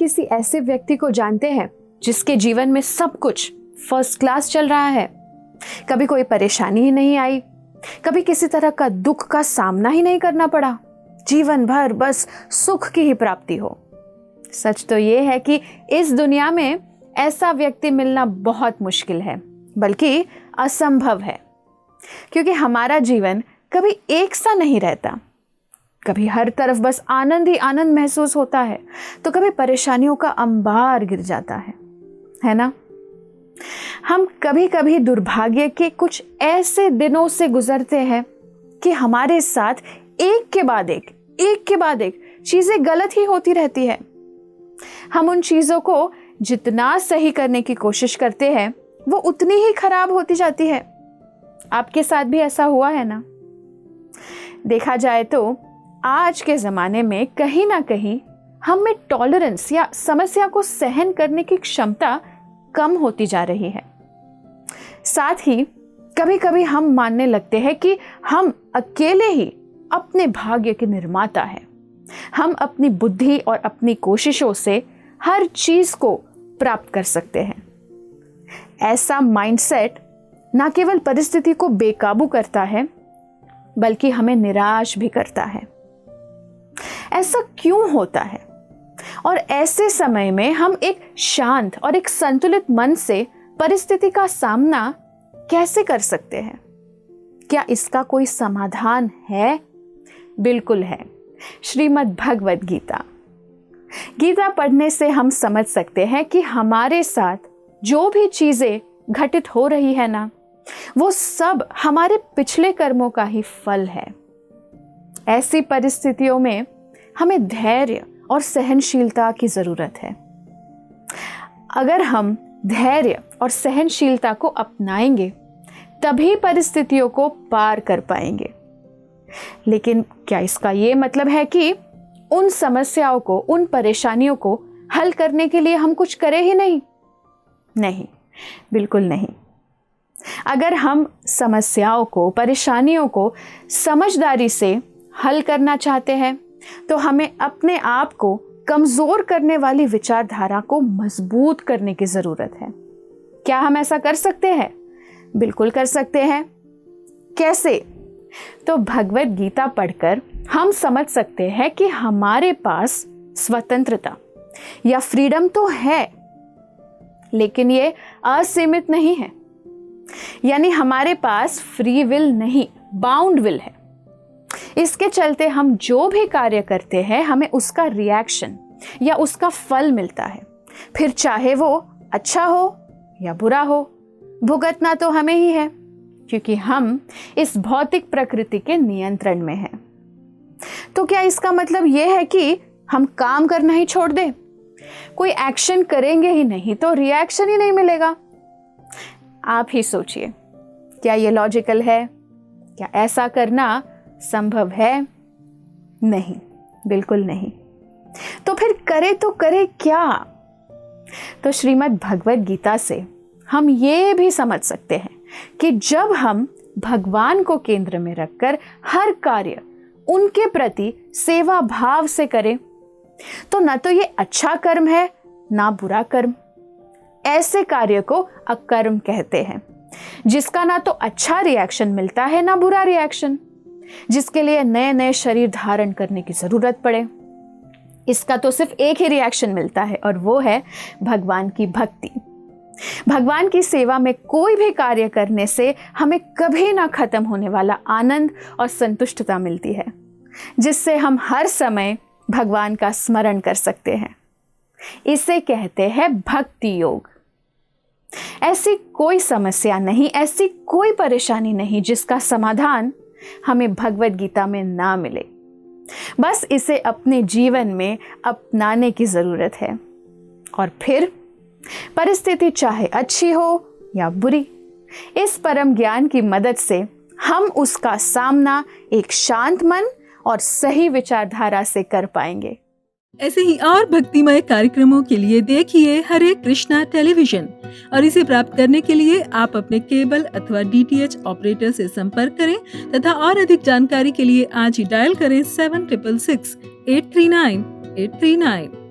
किसी ऐसे व्यक्ति को जानते हैं जिसके जीवन में सब कुछ फर्स्ट क्लास चल रहा है, कभी कोई परेशानी ही नहीं आई, कभी किसी तरह का दुख का सामना ही नहीं करना पड़ा, जीवन भर बस सुख की ही प्राप्ति हो? सच तो ये है कि इस दुनिया में ऐसा व्यक्ति मिलना बहुत मुश्किल है, बल्कि असंभव है। क्योंकि हमारा जीवन कभी एक सा नहीं रहता। कभी हर तरफ बस आनंद ही आनंद महसूस होता है, तो कभी परेशानियों का अंबार गिर जाता है ना? हम कभी कभी दुर्भाग्य के कुछ ऐसे दिनों से गुजरते हैं कि हमारे साथ एक के बाद एक चीजें गलत ही होती रहती है। हम उन चीजों को जितना सही करने की कोशिश करते हैं, वो उतनी ही खराब होती जाती है। आपके साथ भी ऐसा हुआ है ना? देखा जाए तो आज के ज़माने में कहीं ना कहीं हम में टॉलरेंस या समस्या को सहन करने की क्षमता कम होती जा रही है। साथ ही कभी कभी हम मानने लगते हैं कि हम अकेले ही अपने भाग्य के निर्माता हैं। हम अपनी बुद्धि और अपनी कोशिशों से हर चीज को प्राप्त कर सकते हैं। ऐसा माइंडसेट न केवल परिस्थिति को बेकाबू करता है, बल्कि हमें निराश भी करता है। ऐसा क्यों होता है? और ऐसे समय में हम एक शांत और एक संतुलित मन से परिस्थिति का सामना कैसे कर सकते हैं? क्या इसका कोई समाधान है? बिल्कुल है, श्रीमद् भगवद गीता। गीता पढ़ने से हम समझ सकते हैं कि हमारे साथ जो भी चीजें घटित हो रही है ना, वो सब हमारे पिछले कर्मों का ही फल है। ऐसी परिस्थितियों में हमें धैर्य और सहनशीलता की जरूरत है। अगर हम धैर्य और सहनशीलता को अपनाएंगे, तभी परिस्थितियों को पार कर पाएंगे। लेकिन क्या इसका ये मतलब है कि उन समस्याओं को, उन परेशानियों को हल करने के लिए हम कुछ करें ही नहीं? नहीं, बिल्कुल नहीं। अगर हम समस्याओं को, परेशानियों को समझदारी से हल करना चाहते हैं, तो हमें अपने आप को कमजोर करने वाली विचारधारा को मजबूत करने की जरूरत है। क्या हम ऐसा कर सकते हैं? बिल्कुल कर सकते हैं। कैसे? तो भगवद गीता पढ़कर हम समझ सकते हैं कि हमारे पास स्वतंत्रता या फ्रीडम तो है, लेकिन ये असीमित नहीं है। यानी हमारे पास फ्री विल नहीं, बाउंड विल है। इसके चलते हम जो भी कार्य करते हैं, हमें उसका रिएक्शन या उसका फल मिलता है। फिर चाहे वो अच्छा हो या बुरा हो, भुगतना तो हमें ही है, क्योंकि हम इस भौतिक प्रकृति के नियंत्रण में हैं। तो क्या इसका मतलब यह है कि हम काम करना ही छोड़ दें? कोई एक्शन करेंगे ही नहीं तो रिएक्शन ही नहीं मिलेगा? आप ही सोचिए, क्या ये लॉजिकल है? क्या ऐसा करना संभव है? नहीं, बिल्कुल नहीं। तो फिर करे तो करे क्या? तो श्रीमद् भगवद गीता से हम ये भी समझ सकते हैं कि जब हम भगवान को केंद्र में रखकर हर कार्य उनके प्रति सेवा भाव से करें, तो ना तो ये अच्छा कर्म है, ना बुरा कर्म। ऐसे कार्य को अकर्म कहते हैं, जिसका ना तो अच्छा रिएक्शन मिलता है, ना बुरा रिएक्शन, जिसके लिए नए नए शरीर धारण करने की जरूरत पड़े। इसका तो सिर्फ एक ही रिएक्शन मिलता है, और वो है भगवान की भक्ति। भगवान की सेवा में कोई भी कार्य करने से हमें कभी ना खत्म होने वाला आनंद और संतुष्टता मिलती है, जिससे हम हर समय भगवान का स्मरण कर सकते हैं। इसे कहते हैं भक्ति योग। ऐसी कोई समस्या नहीं, ऐसी कोई परेशानी नहीं जिसका समाधान हमें भगवद गीता में ना मिले। बस इसे अपने जीवन में अपनाने की जरूरत है, और फिर परिस्थिति चाहे अच्छी हो या बुरी, इस परम ज्ञान की मदद से हम उसका सामना एक शांत मन और सही विचारधारा से कर पाएंगे। ऐसे ही और भक्तिमय कार्यक्रमों के लिए देखिए हरे कृष्णा टेलीविजन, और इसे प्राप्त करने के लिए आप अपने केबल अथवा DTH ऑपरेटर से संपर्क करें तथा और अधिक जानकारी के लिए आज ही डायल करें 7666 839 839।